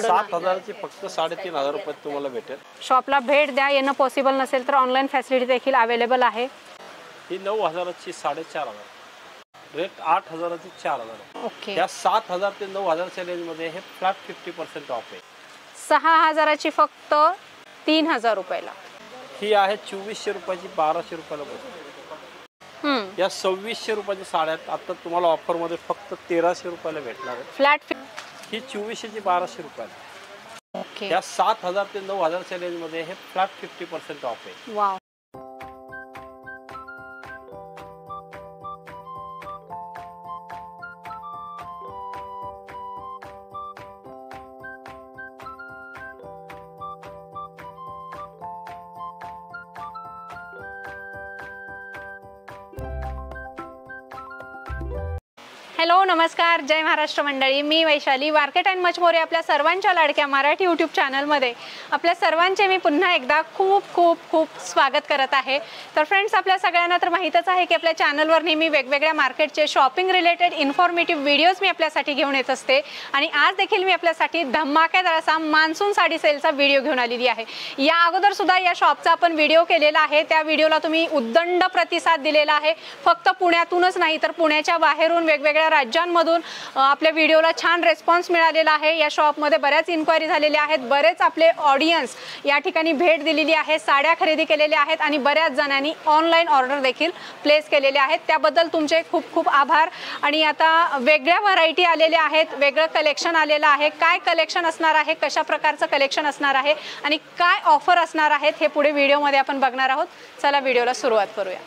7,000ची फक्त 3,500 रुपये तुम्हाला भेटेल. शॉपला भेट द्या. येणं पॉसिबल नसेल तर ऑनलाईन फॅसिलिटी देखील अवेलेबल आहे. ही 9,000ची 4,500, रेट 8,000ची 4,000. ओके. या 7,000 ते 9,000च्या रेंज मध्ये हे फ्लॅट 50% ऑफ आहे. 6,000ची फक्त 3,000 रुपयाला. ही आहे 2,400 रुपयाची 1,200 रुपयाला बसते. या 2,600 रुपयाची साड्या आता तुम्हाला ऑफर मध्ये फक्त 1,300 रुपयाला भेटणार आहे. फ्लॅट ही 2,400ची 1,200 रुपयाला. ओके. या 7,000 ते 9,000च्या रेंज मध्ये हे फ्लॅट 50% ऑफ आहे. वाव. हॅलो, नमस्कार, जय महाराष्ट्र मंडळी. मी Vaishali, market and much more आपल्या सर्वांच्या लाडक्या मराठी यूट्यूब चॅनलमध्ये आपल्या सर्वांचे मी पुन्हा एकदा खूप खूप खूप स्वागत करत आहे. तर फ्रेंड्स, आपल्या सगळ्यांना तर माहीतच आहे की आपल्या चॅनलवर नेहमी वेगवेगळ्या मार्केटचे शॉपिंग रिलेटेड इन्फॉर्मेटिव्ह व्हिडिओज मी आपल्यासाठी घेऊन येत असते. आणि आज देखील मी आपल्यासाठी धमाकेदार असा मान्सून साडी सेलचा व्हिडिओ घेऊन आलेली आहे. या अगोदर सुद्धा या शॉपचा आपण व्हिडिओ केलेला आहे. त्या व्हिडिओला तुम्ही उद्दंड प्रतिसाद दिलेला आहे. फक्त पुण्यातूनच नाही तर पुण्याच्या बाहेरून वेगवेगळ्या राज्यांमधून आपल्या व्हिडिओला छान रिस्पॉन्स मिळालेला आहे. या शॉपमध्ये बऱ्याच इन्क्वायरी झालेल्या आहेत. बरेच आपले ऑडियन्स या ठिकाणी भेट दिलेली आहे, साड्या खरेदी केलेल्या आहेत आणि बऱ्याच जणांनी ऑनलाईन ऑर्डर देखील प्लेस केलेले आहेत. त्याबद्दल तुमचे खूप खूप आभार. आणि आता वेगळ्या व्हरायटी आलेल्या आहेत, वेगळं कलेक्शन आलेलं आहे. काय कलेक्शन असणार आहे, कशा प्रकारचं कलेक्शन असणार आहे आणि काय ऑफर असणार आहेत हे पुढे व्हिडिओमध्ये आपण बघणार आहोत. चला व्हिडिओला सुरुवात करूया.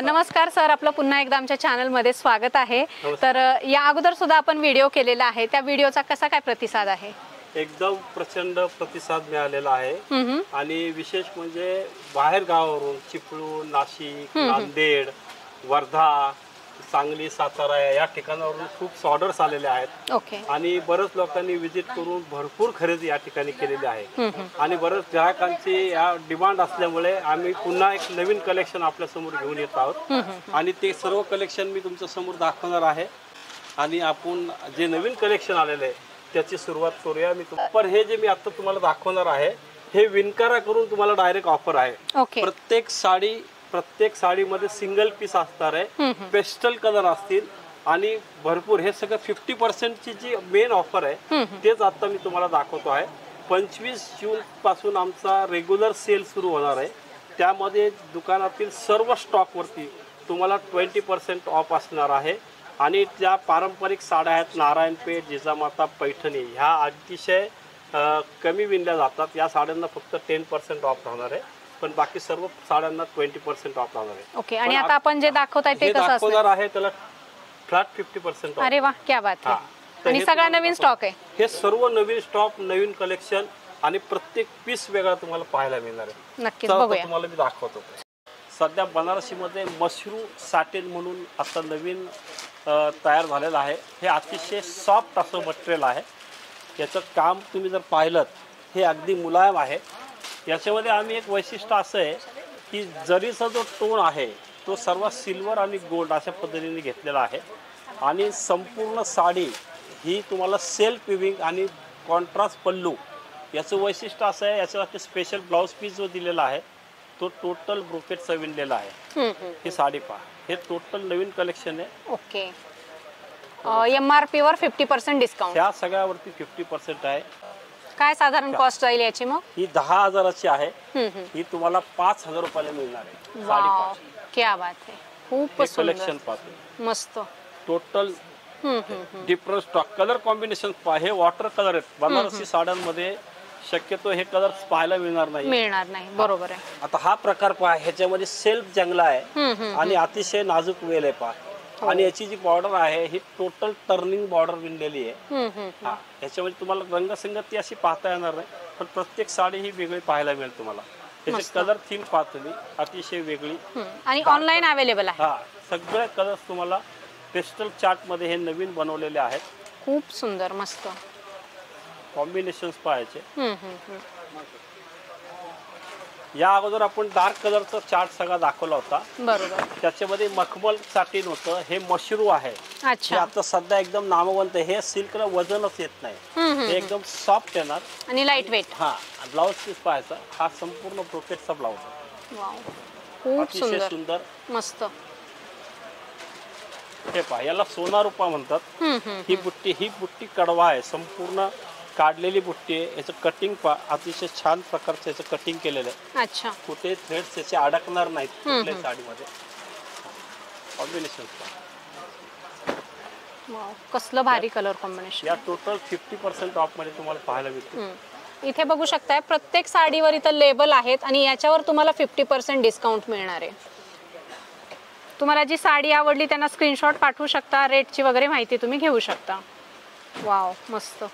नमस्कार सर, आपलं पुन्हा एकदा आमच्या चॅनलमध्ये स्वागत आहे. तर या अगोदर सुद्धा आपण व्हिडिओ केलेला आहे. त्या व्हिडिओचा कसा काय प्रतिसाद आहे? एकदम प्रचंड प्रतिसाद मिळालेला आहे. आणि विशेष म्हणजे बाहेर गावावरून चिपळूण, नाशिक, नांदेड, वर्धा, सांगली, सातारा या ठिकाणावरून खूप ऑर्डर्स आलेले आहेत. ओके. आणि बरेच लोकांनी विजिट करून भरपूर खरेदी या ठिकाणी केलेली आहे. आणि बरेच ग्राहकांची या डिमांड असल्यामुळे आम्ही पुन्हा एक नवीन कलेक्शन आपल्या समोर घेऊन येत आहोत. आणि ते सर्व कलेक्शन मी तुमच्या समोर दाखवणार आहे. आणि आपण जे नवीन कलेक्शन आलेले आहे त्याची सुरुवात करूया. पण हे जे मी आता तुम्हाला दाखवणार आहे हे विणकारा करून तुम्हाला डायरेक्ट ऑफर आहे. प्रत्येक साडीमध्ये सिंगल पीस असणार आहे. पेस्टल कलर असतील आणि भरपूर हे सगळं 50%ची जी मेन ऑफर आहे तेच आता मी तुम्हाला दाखवतो आहे. 25 जून पासून आमचा रेग्युलर सेल सुरू होणार आहे. त्यामध्ये दुकानातील सर्व स्टॉकवरती तुम्हाला 20% ऑफ असणार आहे. आणि त्या पारंपरिक साड्या आहेत, नारायणपेठ, जिजामाता, पैठणी, ह्या अतिशय कमी विणल्या जातात. या साड्यांना फक्त 10% ऑफ राहणार आहे. पण बाकी सर्व साड्यांना 20% ऑफ राहणार आहे. ओके. आणि आता आपण जे दाखवताय ते कसं दाखवणार आहे त्याला फ्लॅट 50% ऑफ. अरे वा, क्या बात आहे. आणि सगळा नवीन स्टॉक आहे. हे सर्व नवीन स्टॉक, नवीन कलेक्शन आणि प्रत्येक पीस वेगळा तुम्हाला पाहायला मिळणार आहे. नक्कीच बघूया. तुम्हाला मी दाखवतो. सध्या बनारसीमध्ये मशरू सॅटिन म्हणून आता नवीन तयार झालेलं आहे. हे अतिशय सॉफ्ट असं मटेरियल आहे. याचं काम तुम्ही जर पाहिलं हे अगदी मुलायम आहे. याच्यामध्ये आम्ही एक वैशिष्ट्य असं आहे की जरीचा जो टोन आहे तो सर्व सिल्वर आणि गोल्ड अशा पद्धतीने घेतलेला आहे. आणि संपूर्ण साडी ही तुम्हाला सेल्फ विविंग आणि कॉन्ट्रास्ट पल्लू याचं वैशिष्ट्य असं आहे. याच्यासाठी स्पेशल ब्लाउज पीस जो दिलेला आहे तो टोटल ब्रोकेटचा विणलेला आहे. ही साडी पहा, हे टोटल नवीन कलेक्शन आहे. ओके. MRP वर 50% डिस्काउंट. त्या सगळ्यावरती 50% आहे. काय साधारण कॉस्ट जाईल याची मग? ही 10,000ची आहे. ही तुम्हाला 5,000 रुपयाला मिळणार आहे. वाव, क्या बात आहे. खूप सुंदर कलेक्शन पाहतो. मस्त. Total different stock, colour combination पहा. हे वॉटर कलर आहेत. बनारसी साड्यांमध्ये शक्यतो हे कलर पाहायला मिळणार नाही. बरोबर आहे. आता हा प्रकार पहा, ह्याच्यामध्ये सेल्फ जंगला आहे आणि अतिशय नाजूक वेल आहे पहा. आणि याची जी बॉर्डर आहे ही टोटल टर्निंग बॉर्डर विणलेली आहे. ह्याच्यामध्ये तुम्हाला रंगसंगती अशी पाहता येणार नाही, पण प्रत्येक साडी ही वेगळी पाहायला मिळेल तुम्हाला. त्याचे कलर थीम पाहतो मी अतिशय वेगळी. आणि ऑनलाईन अवेलेबल आहे. हा, सगळे कलर्स तुम्हाला पेस्टल चार्ट मध्ये हे नवीन बनवलेले आहेत. खूप सुंदर, मस्त कॉम्बिनेशन्स पाहायचे. या अगोदर आपण डार्क कलरचा चार्ट सगळा दाखवला होता, बरोबर. त्याच्यामध्ये मखमल साटीन होतं. हे मशरू आहे, हे अच्छा. आता सध्या एकदम नामवंत आहे. हे सिल्कला वजनच येत नाही, हे एकदम सॉफ्ट येणार आणि लाईट वेट. हा. ब्लाउज पीस पाहायचा, हा संपूर्ण ब्रोकेटचा ब्लाउज आहे. वाव, खूप अतिशय सुंदर, मस्त. हे पहा, याला सोना रुपा म्हणतात. ही बुट्टी कडवा आहे, संपूर्ण काढलेली बुट्टी आहे. याचं कटिंग पहा, अतिशय छान प्रकारचं याचं कटिंग केलेलं आहे. अच्छा. कुठे थ्रेड्स याचे अडकणार नाहीत कुठल्याही साडीमध्ये. कॉम्बिनेशन वाव, कसलं भारी कलर कॉम्बिनेशन. या टोटल 50% ऑफ मध्ये तुम्हाला पाहायला मिळते. इथे बघू शकताय प्रत्येक साडीवर इथं लेबल आहेत आणि याच्यावर तुम्हाला 50% डिस्काउंट मिळणार आहे. तुम्हाला जी साडी आवडली त्यांना स्क्रीनशॉट पाठवू शकता, रेटची वगैरे माहिती तुम्ही घेऊ शकता. वाव, मस्त.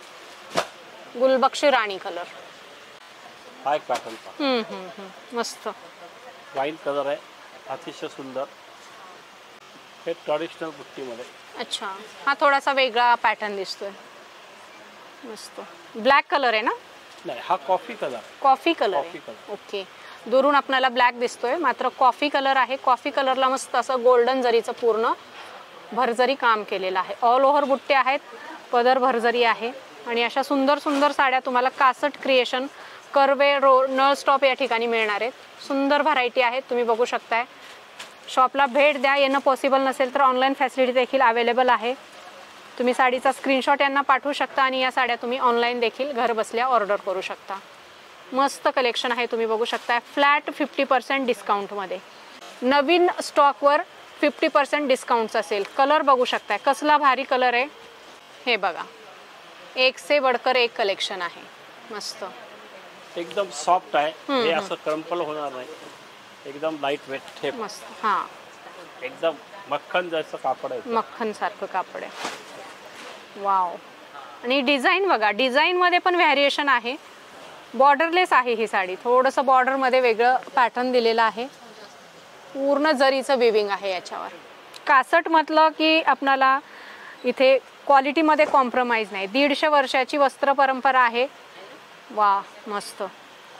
गुलबक्षी राणी कलर. हा एक पॅटर्न पहा, मस्त. वाईन कलर आहे, अतिशय सुंदर. हे ट्रॅडिशनल बुट्टीमध्ये. अच्छा, हा थोडासा वेगळा पॅटर्न दिसतोय. मस्त. ब्लॅक कलर आहे ना? नाही, हा coffee colour. Coffee colour coffee आहे. कलर. ओके. दुरून आपल्याला ब्लॅक दिसतोय, मात्र कॉफी कलर आहे. कॉफी कलरला मस्त असं गोल्डन जरीचं पूर्ण भरजरी काम केलेलं आहे. ऑल ओव्हर बुट्टे आहेत, पदर भरजरी आहे आणि अशा सुंदर सुंदर साड्या तुम्हाला कासट क्रिएशन, कर्वे, नळ स्टॉप या ठिकाणी मिळणार आहेत. सुंदर व्हरायटी आहेत, तुम्ही बघू शकताय. शॉपला भेट द्या. येणं पॉसिबल नसेल तर ऑनलाईन फॅसिलिटी देखील अवेलेबल आहे. तुम्ही साडीचा स्क्रीनशॉट यांना पाठवू शकता आणि या साड्या तुम्ही ऑनलाईन देखील घर बसल्या ऑर्डर करू शकता. मस्त कलेक्शन आहे, तुम्ही बघू शकता. फ्लॅट 50% डिस्काउंटमध्ये नवीन स्टॉकवर 50% डिस्काउंट असेल. कलर बघू शकताय, कसला भारी कलर आहे. हे बघा, एक से बढ़कर एक कलेक्शन आहे. मस्त, एकदम सॉफ्ट आहे. हे असं क्रम्पल होणार नाही, एकदम लाईट वेट. हे मस्त. हां, एकदम मक्खन जसं कापड आहे, मक्खन सारखं कापड आहे. वाव. आणि डिझाईन बघा, डिझाईनमध्ये पण व्हॅरिएशन आहे. बॉर्डरलेस आहे ही साडी. थोडंसं बॉर्डरमध्ये वेगळं पॅटर्न दिलेलं आहे. पूर्ण जरीचं विविंग आहे याच्यावर. कासट म्हटलं की आपणाला इथे क्वालिटीमध्ये कॉम्प्रोमाइज नाही. 150 वर्षाची वस्त्र परंपरा आहे. वा, मस्त,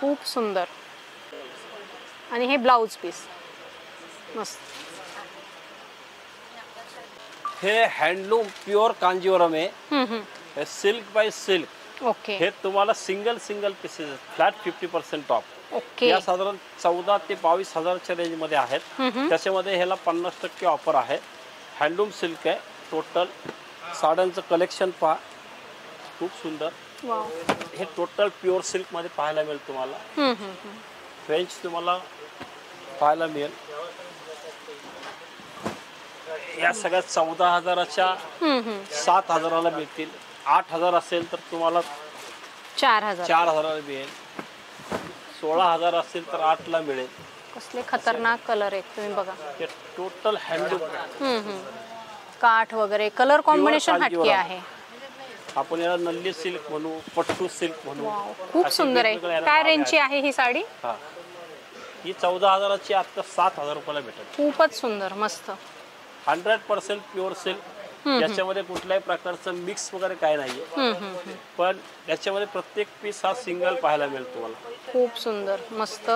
खूप सुंदर. आणि हे ब्लाउज पीस मस्त. हे हँडलूम प्युअर कांजीवरम आहे. Silk bye silk. ओके. हे तुम्हाला single pieces flat 50% of. Okay. या साधारण 14 ते 22 हजारच्या रेंजमध्ये आहेत. त्याच्यामध्ये ह्याला 50% ऑफर आहे. हँडलूम सिल्क आहे. टोटल साड्यांचं कलेक्शन पहा, खूप सुंदर. वाव. हे टोटल प्युअर सिल्कमध्ये पाहायला मिळेल तुम्हाला. रेंज तुम्हाला पाहायला मिळेल. या सगळ्या 14,000च्या 7,000ला मिळतील. 8,000 असेल तर तुम्हाला 4,000ला मिळेल. 16,000 असेल तर 8ला मिळेल. कसले खतरनाक कलर आहेत, तुम्ही बघा. हे टोटल हँडलूम. काठ वगैरे कलर कॉम्बिनेशन हटके आहे. आपण याला नल्ली सिल्क म्हणू, पट्टू सिल्क म्हणू. खूप सुंदर आहे. काय रेंजची आहे ही साडी? ही 14,000ची आता 7,000 रुपयाला भेटेल. खूपच सुंदर, मस्त. 100% प्युअर सिल्क. याच्यामध्ये कुठल्याही प्रकारचं मिक्स वगैरे काय नाहीये. पण याच्यामध्ये प्रत्येक पीस हा सिंगल पाहायला मिळेल तुम्हाला. खूप सुंदर, मस्त.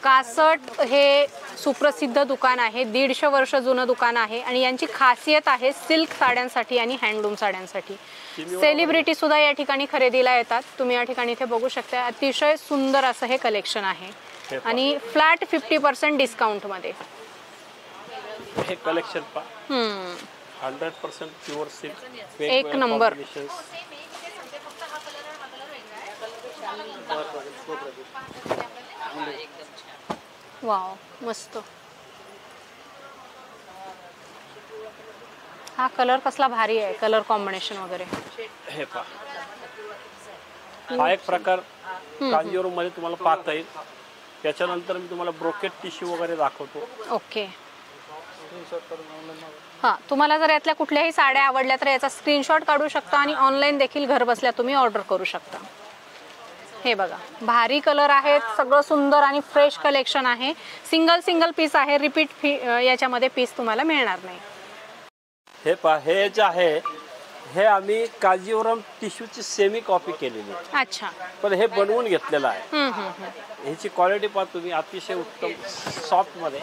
कासट हे सुप्रसिद्ध दुकान आहे. 150 वर्ष जुनं दुकान आहे आणि यांची खासियत आहे सिल्क साड्यांसाठी आणि हँडलूम साड्यांसाठी. सेलिब्रिटी सुद्धा या ठिकाणी खरेदीला येतात. तुम्ही या ठिकाणी इथे बघू शकता. अतिशय सुंदर असं हे कलेक्शन आहे आणि फ्लॅट 50% डिस्काउंट मध्ये. हे कलेक्शन पहा, 100% प्युअर सिल्क. एक नंबर. वाव, मस्त. हा कलर कसला भारी आहे, कलर कॉम्बिनेशन वगैरे. हे पहा, हा एक प्रकार कांजीवरम मध्ये तुम्हाला पाहता येईल. त्याच्यानंतर मी तुम्हाला ब्रोकेट टिश्यू वगैरे दाखवतो. ओके. हां, तुम्हाला जर यातल्या कुठल्याही साड्या आवडल्या तर याचा स्क्रीनशॉट काढू शकता आणि ऑनलाईन देखील घर बसल्या तुम्ही ऑर्डर करू शकता. हे बघा, भारी कलर आहेत, सगळं सुंदर आणि फ्रेश कलेक्शन आहे. सिंगल पीस आहे. रिपीट याच्यामध्ये पीस तुम्हाला मिळणार नाही. हे पहा, हे जे आहे हे आम्ही कांजीवरम टिश्यूची सेमी कॉपी केलेली आहे. अच्छा. पण हे बनवून घेतलेलं आहे. हम्म, हम्म, हम्म. ह्याची क्वालिटी पाहा तुम्ही, अतिशय उत्तम सॉफ्ट मध्ये.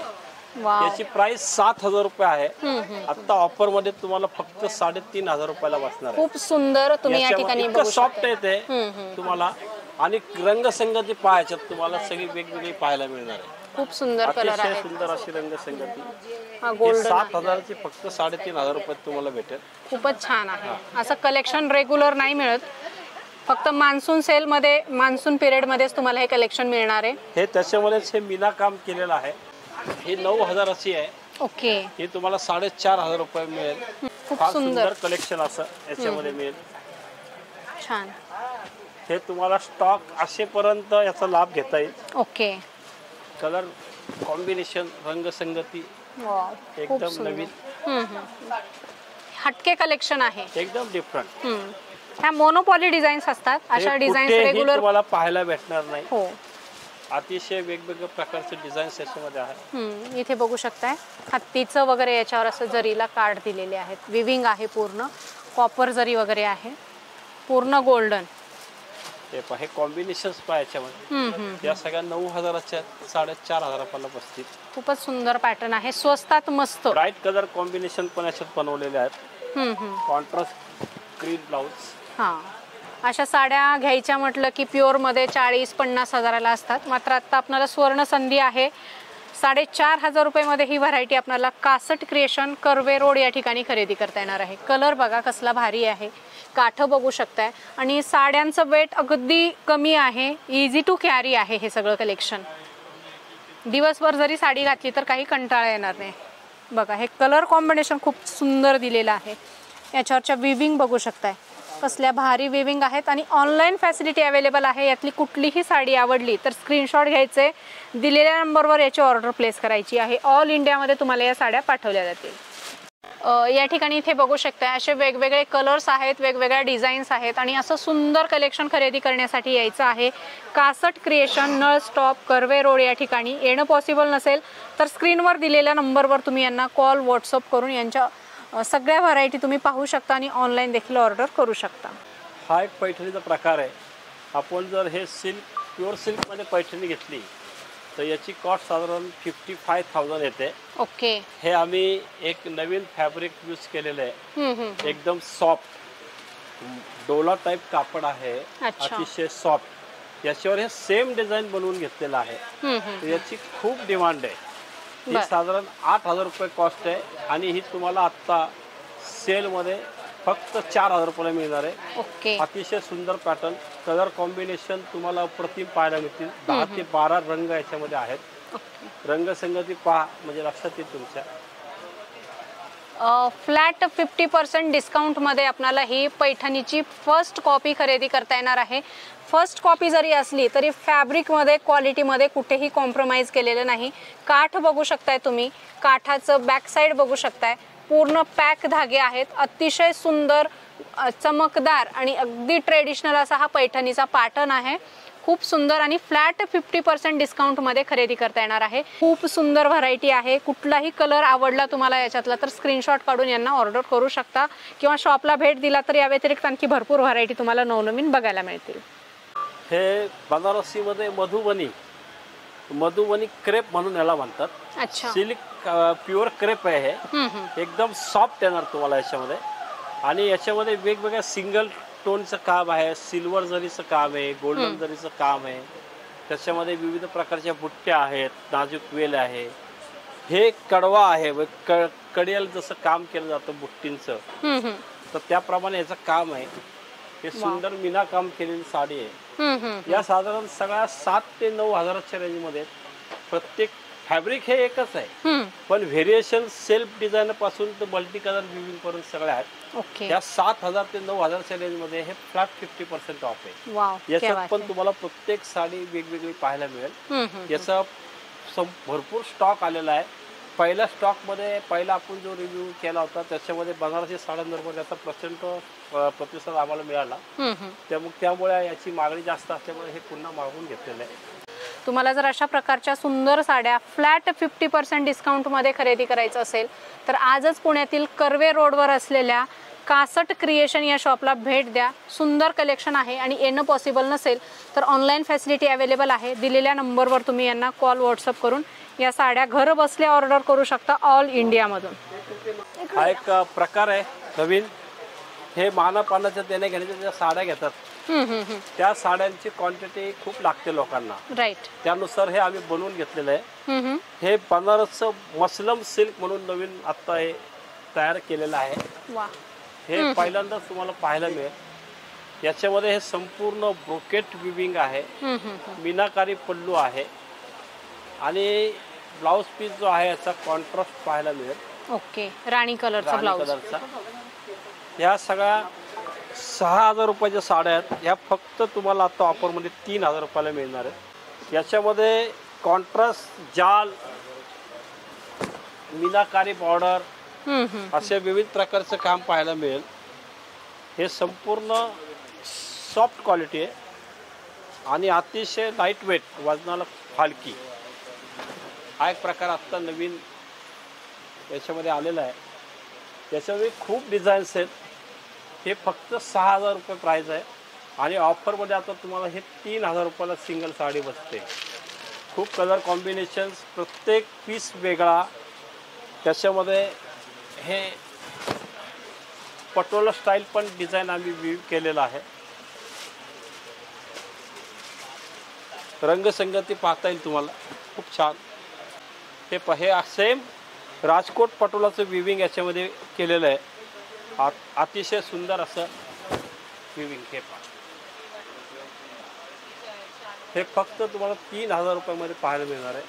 वाव. याची प्राइस 7,000 रुपये आहे. हम्म, हम्म. आता ऑफर मध्ये तुम्हाला फक्त 3,500 रुपयाला बसणार आहे. खूप सुंदर तुम्ही या ठिकाणी बघू सॉफ्ट शकता. येते हम्म, हम्म. तुम्हाला. आणि रंगसंगती पाहायच्यात तुम्हाला सगळी वेगवेगळी पाहायला मिळणार आहे. खूप सुंदर कलर अतिशय आहे. सुंदर अशी रंगसंगती. हा हे गोल्डन 7,000 ची फक्त 3,500 रुपयात तुम्हाला भेटेल. खूपच छान आहे. असं कलेक्शन रेग्युलर नाही मिळत, फक्त मान्सून सेल मध्ये, मान्सून पिरियड मध्येच तुम्हाला हे कलेक्शन मिळणार आहे. हे त्याच्यामध्येच हे मीना काम केलेलं आहे. ही 9,000 ची आहे. ओके. हे तुम्हाला 4,500 रुपये मिळेल. खूप फार सुंदर. सुंदर कलेक्शन असं याच्यामध्ये मिळेल. छान. हे तुम्हाला स्टॉक असेपर्यंत याचा लाभ घेता येईल. ओके. कलर कॉम्बिनेशन, रंगसंगती वाव. खूप एकदम सुंदर. नवीन, हम्म, हम्म. हटके कलेक्शन आहे. एकदम डिफरंट. हम्म. ह्या मोनोपॉली डिझाईन्स असतात. अशा डिझाईन्स कुठेही रेग्युलर तुम्हाला पाहायला भेटणार नाही. हो. अतिशय वेगवेगळ्या प्रकारचे डिझाईन्स याच्यामध्ये आहेत. इथे बघू शकताय हत्तीचं वगैरे याच्यावर असं जरीला कार्ड दिलेले आहेत. विविंग आहे पूर्ण, कॉपर जरी वगैरे आहे, पूर्ण गोल्डन. हे कॉम्बिनेशन्स पहा याच्यामध्ये. या सगळ्या 9,000च्या 4,500 रुपयाला बसतील. खूपच सुंदर पॅटर्न आहे, स्वस्तात मस्त. ब्राईट कलर कॉम्बिनेशन पण याच्यात बनवलेले आहेत. Contrast green blouse. हां, अशा साड्या घ्यायच्या म्हटलं की प्युअरमध्ये 40-50 हजाराला असतात. मात्र आता आपल्याला सुवर्ण संधी आहे. 4,500 रुपयामध्ये ही व्हरायटी आपल्याला कासट क्रिएशन, कर्वे रोड या ठिकाणी खरेदी करता येणार आहे. कलर बघा कसला भारी आहे, काठ बघू शकताय. आणि साड्यांचं वेट अगदी कमी आहे, इझी टू कॅरी आहे हे सगळं कलेक्शन. दिवसभर जरी साडी घातली तर काही कंटाळा येणार नाही. बघा हे कलर कॉम्बिनेशन खूप सुंदर दिलेलं आहे. याच्यावरच्या विविंग बघू शकताय कसल्या भारी विविंग आहेत. आणि ऑनलाईन फॅसिलिटी अवेलेबल आहे. यातली कुठलीही साडी आवडली तर स्क्रीनशॉट घ्यायचे, दिलेल्या नंबरवर याची ऑर्डर प्लेस करायची आहे. ऑल इंडियामध्ये तुम्हाला या साड्या पाठवल्या जातील. या ठिकाणी इथे बघू शकता असे वेगवेगळे कलर्स आहेत, वेगवेगळ्या डिझाईन्स आहेत. आणि असं सुंदर कलेक्शन खरेदी करण्यासाठी यायचं आहे कासट क्रिएशन, नळ स्टॉप, कर्वे रोड या ठिकाणी. येणं पॉसिबल नसेल तर स्क्रीनवर दिलेल्या नंबरवर तुम्ही यांना कॉल, व्हॉट्सअप करून यांच्या सगळ्या व्हरायटी तुम्ही पाहू शकता आणि ऑनलाईन देखील ऑर्डर करू शकता. हा एक पैठणीचा प्रकार आहे. आपण जर हे सिल्क, प्युअर सिल्कमध्ये पैठणी घेतली तर याची कॉस्ट साधारण 55,000 येते. ओके. हे आम्ही एक नवीन फॅब्रिक यूज केलेलं आहे. एकदम सॉफ्ट डोला टाईप कापड आहे, अतिशय सॉफ्ट. याच्यावर हे सेम डिझाईन बनवून घेतलेलं आहे. याची खूप डिमांड आहे. ही साधारण 8,000 रुपये कॉस्ट आहे. आणि ही तुम्हाला आत्ता सेलमध्ये फक्त 4,000 रुपयाला मिळणार आहे. ओके. अतिशय सुंदर पॅटर्न, कलर कॉम्बिनेशन तुम्हाला अप्रतिम पाहायला मिळतील. 10 ते 12 रंग याच्यामध्ये आहेत. रंगसंगती पहा म्हणजे लक्षात येईल तुमच्या. फ्लॅट 50% डिस्काउंटमध्ये आपल्याला ही पैठणीची फर्स्ट कॉपी खरेदी करता येणार आहे. फर्स्ट कॉपी जरी असली तरी फॅब्रिकमध्ये, क्वालिटीमध्ये कुठेही कॉम्प्रोमाइज केलेलं नाही. काठ बघू शकताय तुम्ही, काठाचं बॅक साईड बघू शकताय, पूर्ण पॅक धागे आहेत. अतिशय सुंदर, चमकदार आणि अगदी ट्रेडिशनल असा हा पैठणीचा पॅटर्न आहे. खूप सुंदर आणि फ्लॅट 50% डिस्काउंटमध्ये खरेदी करता येणार आहे. खूप सुंदर व्हरायटी आहे. कुठलाही कलर आवडला तुम्हाला याच्यातला तर स्क्रीनशॉट काढून यांना ऑर्डर करू शकता किंवा शॉपला भेट दिला तर या व्यतिरिक्त आणखी भरपूर व्हरायटी तुम्हाला नवनवीन बघायला मिळतील. हे बनारसीमध्ये मधुबनी क्रेप म्हणून याला म्हणतात. अच्छा. सिल्क प्युअर क्रेप आहे हे. एकदम सॉफ्ट येणार तुम्हाला याच्यामध्ये. आणि याच्यामध्ये वेगवेगळ्या सिंगल टोनचं काम आहे, सिल्वर जरीचं काम आहे, गोल्डन जरीचं काम आहे. त्याच्यामध्ये विविध प्रकारच्या बुट्ट्या आहेत, नाजूक वेल आहे. हे कडवा आहे, कडियाला जसं काम केलं जातं बुट्टींचं तर त्याप्रमाणे याचं काम आहे. हे सुंदर मीना काम केलेली साडी आहे. या साधारण सगळ्या 7 ते 9 हजाराच्या रेंजमध्ये. प्रत्येक फॅब्रिक हे एकच आहे पण व्हेरिएशन सेल्फ डिझाईन पासून तर मल्टी कलर विविंग पर्यंत सगळे आहेत. या 7,000 ते 9,000च्या रेंजमध्ये हे फ्लॅट 50% ऑफ आहे. याच्यात पण तुम्हाला प्रत्येक साडी वेगवेगळी पाहायला मिळेल. याचा भरपूर स्टॉक आलेला आहे. पहिल्या स्टॉकमध्ये पहिला आपण जो रिव्ह्यू केला होता त्याच्यामध्ये बनारसी साड्यांबरोबर याचा प्रचंड प्रतिसाद आम्हाला मिळाला. त्यामुळे याची मागणी जास्त असल्यामुळे हे पुन्हा मागवून घेतलेलं आहे. तुम्हाला जर अशा प्रकारच्या सुंदर साड्या फ्लॅट 50% डिस्काउंटमध्ये खरेदी करायचं असेल तर आजच पुण्यातील कर्वे रोडवर असलेल्या कासट क्रिएशन या शॉपला भेट द्या. सुंदर कलेक्शन आहे आणि येणं पॉसिबल नसेल तर ऑनलाईन फॅसिलिटी अवेलेबल आहे. दिलेल्या नंबरवर तुम्ही यांना कॉल व्हॉट्सअप करून या साड्या घर बसल्या ऑर्डर करू शकता ऑल इंडियामधून. हा एक प्रकार आहे नवीन. हे मानापानाच्या देण्या घेण्याच्या ज्या साड्या घेतात त्या साड्यांची क्वांटिटी खूप लागते लोकांना. राईट. त्यानुसार हे आम्ही बनवून घेतलेलं आहे. हे बनारसचं मसलम सिल्क म्हणून नवीन आता हे तयार केलेलं आहे. वा. हे पहिल्यांदाच तुम्हाला पाहायला मिळेल. याच्यामध्ये हे संपूर्ण ब्रोकेट विविंग आहे, मीनाकारी पल्लू आहे आणि ब्लाउज पीस जो आहे याचा कॉन्ट्रास्ट पाहायला मिळेल. ओके. राणी कलरचा ब्लाउज. ह्या सगळ्या 6,000 रुपयाच्या साड्या आहेत. ह्या फक्त तुम्हाला आता ऑफरमध्ये 3,000 रुपयाला मिळणार आहेत. याच्यामध्ये कॉन्ट्रास्ट जाल, मीनाकारी बॉर्डर असे विविध प्रकारचं काम पाहायला मिळेल. हे संपूर्ण सॉफ्ट क्वालिटी आहे आणि अतिशय लाईट वेट, वजनाला हलकी. हा एक प्रकार आत्ता नवीन याच्यामध्ये आलेला आहे. याच्यामध्ये खूप डिझाईन्स आहेत. हे फक्त 6,000 रुपये प्राईज आहे आणि ऑफरमध्ये आता तुम्हाला हे 3,000 रुपयाला सिंगल साडी बसते. खूप कलर कॉम्बिनेशन्स, प्रत्येक पीस वेगळा. त्याच्यामध्ये हे पटोला स्टाईल पण डिझाईन आम्ही विव केलेला आहे. रंगसंगती पाहता येईल तुम्हाला, खूप छान. हे सेम राजकोट पटोलाचं विविंग याच्यामध्ये केलेलं आहे. अतिशय सुंदर असं विविंग. हे फक्त तुम्हाला 3,000 रुपयामध्ये पाहायला मिळणार आहे.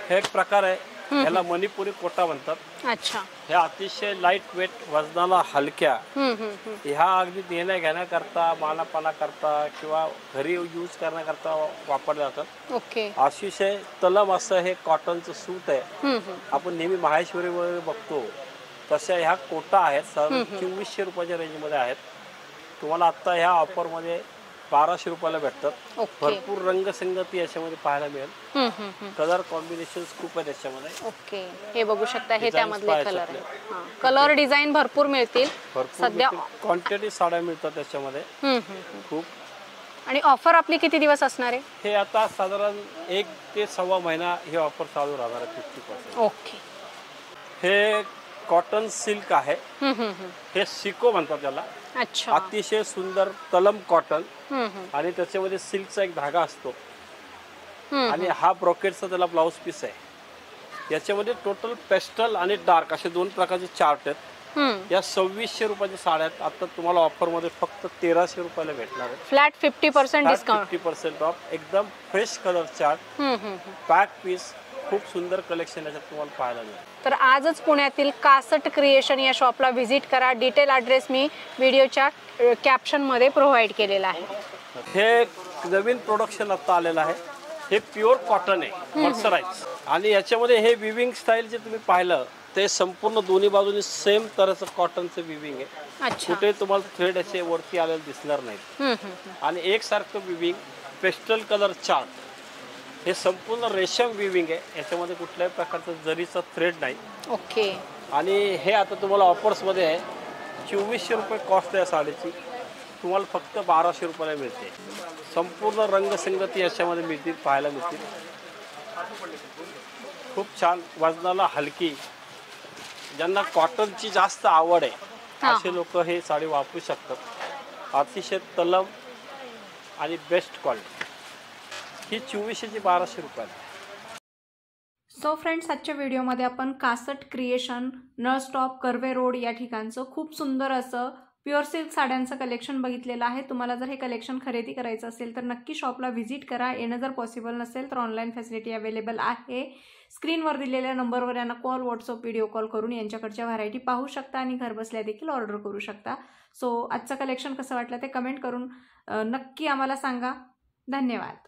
हे एक प्रकार आहे, ह्याला मणिपुरी कोटा म्हणतात. अच्छा. हे अतिशय लाईट वेट, वजनाला हलक्या. ह्या अगदी देण्या घेण्याकरता, मानापाना करता किंवा घरी यूज करण्याकरता वापरल्या जातात. ओके. अतिशय तलम असं हे कॉटनचं सूत आहे. आपण नेहमी माहेश्वरी वगैरे बघतो तशा ह्या कोटा आहेत. 2400 रुपयाच्या रेंजमध्ये आहेत. तुम्हाला आत्ता ह्या ऑफरमध्ये 1200 रुपयाला भेटतात. भरपूर रंगसंगती याच्यामध्ये पाहायला मिळेल. कलर कॉम्बिनेशन्स खूप आहेत याच्यामध्ये. ओके. हे बघू शकता, हे त्यामधले कलर आहे. कलर डिझाईन भरपूर मिळतील. सध्या क्वांटिटी साड्या मिळतात त्याच्यामध्ये खूप. आणि ऑफर आपली किती दिवस असणार आहे? हे आता साधारण 1 ते सव्वा महिना ही ऑफर चालू राहणार आहे. 50%. ओके. हे कॉटन सिल्क आहे. हे सिको म्हणतात त्याला. अच्छा. अतिशय सुंदर तलम कॉटन आणि त्याच्यामध्ये सिल्कचा एक धागा असतो आणि हा ब्रोकेटचा त्याला ब्लाउज पीस आहे. याच्यामध्ये टोटल पेस्टल आणि डार्क असे 2 प्रकारचे चार्ट आहेत. या 2600 रुपयाच्या साड्या आहेत. आता तुम्हाला ऑफरमध्ये फक्त 1300 रुपयाला भेटणार आहे. Flat 50% discount. 50% ऑफ. एकदम fresh colour chart, pack piece, खूप सुंदर कलेक्शन याच्यात तुम्हाला पाहायला मिळेल. तर आजच पुण्यातील कासट क्रिएशन या शॉपला व्हिजिट करा. डिटेल ॲड्रेस मी व्हिडिओच्या कॅप्शनमध्ये प्रोव्हाइड केलेला आहे. हे नवीन प्रोडक्शन आता आलेलं आहे. हे प्युअर कॉटन आहे, मर्सराइज. आणि याच्यामध्ये हे विविंग स्टाईल जे तुम्ही पाहिलं ते संपूर्ण दोन्ही बाजूनी सेम तऱ्हेचं कॉटनचं विविंग आहे. कुठे तुम्हाला थ्रेड असे वरती आलेले दिसणार नाहीत. आणि एकसारखं विविंग, पेस्टल कलर चार्ट. हे संपूर्ण रेशम विविंग आहे. याच्यामध्ये कुठल्याही प्रकारचं जरीचा थ्रेड नाही. ओके. आणि हे आता तुम्हाला ऑफर्समध्ये आहे. 2400 रुपये कॉस्ट आहे साडीची. तुम्हाला फक्त 1200 रुपयाला मिळते. संपूर्ण रंगसंगती याच्यामध्ये मिळतील, पाहायला मिळतील. खूप छान, वजनाला हलकी. ज्यांना कॉटनची जास्त आवड आहे असे लोक हे साडी वापरू शकतात. अतिशय तलम आणि बेस्ट क्वालिटी. ही 2400 ची 1200 रुपयाला. सो फ्रेंड्स, आजच्या व्हिडिओमध्ये आपण कासट क्रिएशन, नळ स्टॉप, कर्वे रोड या ठिकाणचं खूप सुंदर असं प्युअर सिल्क साड्यांचं कलेक्शन बघितलेलं आहे. तुम्हाला जर हे कलेक्शन खरेदी करायचं असेल तर नक्की शॉपला व्हिजिट करा. येणं जर पॉसिबल नसेल तर ऑनलाईन फॅसिलिटी अवेलेबल आहे. स्क्रीनवर दिलेल्या नंबरवर यांना कॉल, व्हॉट्सअप, व्हिडिओ कॉल करून यांच्याकडच्या व्हरायटी पाहू शकता आणि घरबसल्या देखील ऑर्डर करू शकता. सो आजचं कलेक्शन कसं वाटलं ते कमेंट करून नक्की आम्हाला सांगा. धन्यवाद.